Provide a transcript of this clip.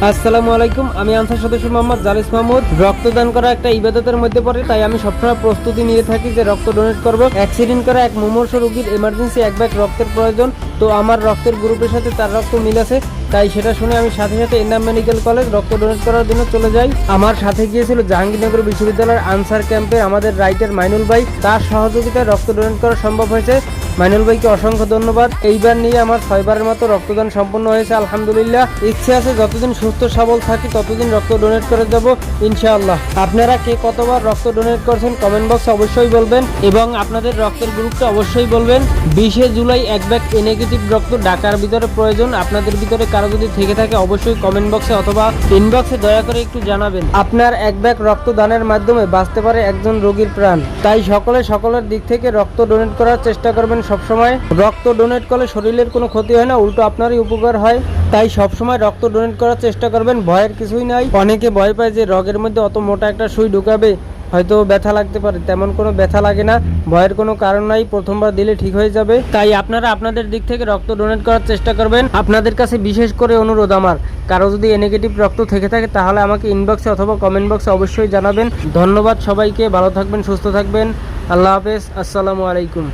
আসসালামু আলাইকুম। আমি আনসার সদস্য মোহাম্মদ জালিস মাহমুদ। রক্তদান করা একটা ইবাদতের মধ্যে পড়ে, তাই আমি সবসময় প্রস্তুতি নিয়ে থাকি যে রক্ত ডোনেট করব। অ্যাক্সিডেন্ট করা এক মুমূর্ষু রোগীর এমার্জেন্সি এক ব্যাগ রক্তের প্রয়োজন। তো আমার রক্তের গ্রুপের সাথে তার রক্ত মিল আছে, তাই সেটা শুনে আমি সাথে সাথে এনাম মেডিকেল কলেজ রক্ত ডোনেট করার জন্য চলে যাই। আমার সাথে গিয়েছিল জাহাঙ্গীরনগর বিশ্ববিদ্যালয়ের আনসার ক্যাম্পে আমাদের রাইটার মাইনুল ভাই। তার সহযোগিতায় রক্ত ডোনেট করা সম্ভব হয়েছে। মাইনুল ভাইকে অসংখ্য ধন্যবাদ। এইবার নিয়ে আমার 6বারের মতো রক্তদান সম্পন্ন হয়েছে আলহামদুলিল্লাহ। ইচ্ছে আছে যতদিন সুস্থ সবল থাকি ততদিন রক্ত ডোনেট করে যাব ইনশাআল্লাহ। আপনারা কে কতবার রক্ত ডোনেট করছেন কমেন্ট বক্সে অবশ্যই বলবেন এবং আপনাদের রক্তের গ্রুপটা অবশ্যই বলবেন। 20 জুলাই এক ব্যাগ এ নেগেটিভ রক্ত ঢাকার ভিতরে প্রয়োজন। আপনাদের ভিতরে কারো যদি থেকে থাকে অবশ্যই কমেন্ট বক্সে অথবা ইনবক্সে দয়া করে একটু জানাবেন। আপনার এক ব্যাগ রক্ত দানের মাধ্যমে বাঁচতে পারে একজন রোগীর প্রাণ। তাই সকলের দিক থেকে রক্ত ডোনেট করার চেষ্টা করবেন সবসময়। রক্ত ডোনেট করলে শরীরের কোনো ক্ষতি হয় না, উল্টো আপনারই উপকার হয়। তাই সবসময় রক্ত ডোনেট করার চেষ্টা করবেন। ভয়ের কিছুই নাই। অনেকে ভয় পায় যে রগের মধ্যে অত মোটা একটা সুই ঢুকাবে, হয়তো ব্যথা লাগতে পারে। তেমন কোনো ব্যথা লাগে না, ভয়ের কোনো কারণ নাই। প্রথমবার দিলে ঠিক হয়ে যাবে। তাই আপনারা আপনাদের দিক থেকে রক্ত ডোনেট করার চেষ্টা করবেন। আপনাদের কাছে বিশেষ করে অনুরোধ আমার, কারো যদি এ নেগেটিভ রক্ত থেকে থাকে তাহলে আমাকে ইনবক্সে অথবা কমেন্ট বক্সে অবশ্যই জানাবেন। ধন্যবাদ সবাইকে। ভালো থাকবেন, সুস্থ থাকবেন। আল্লাহ হাফেজ। আসসালামু আলাইকুম।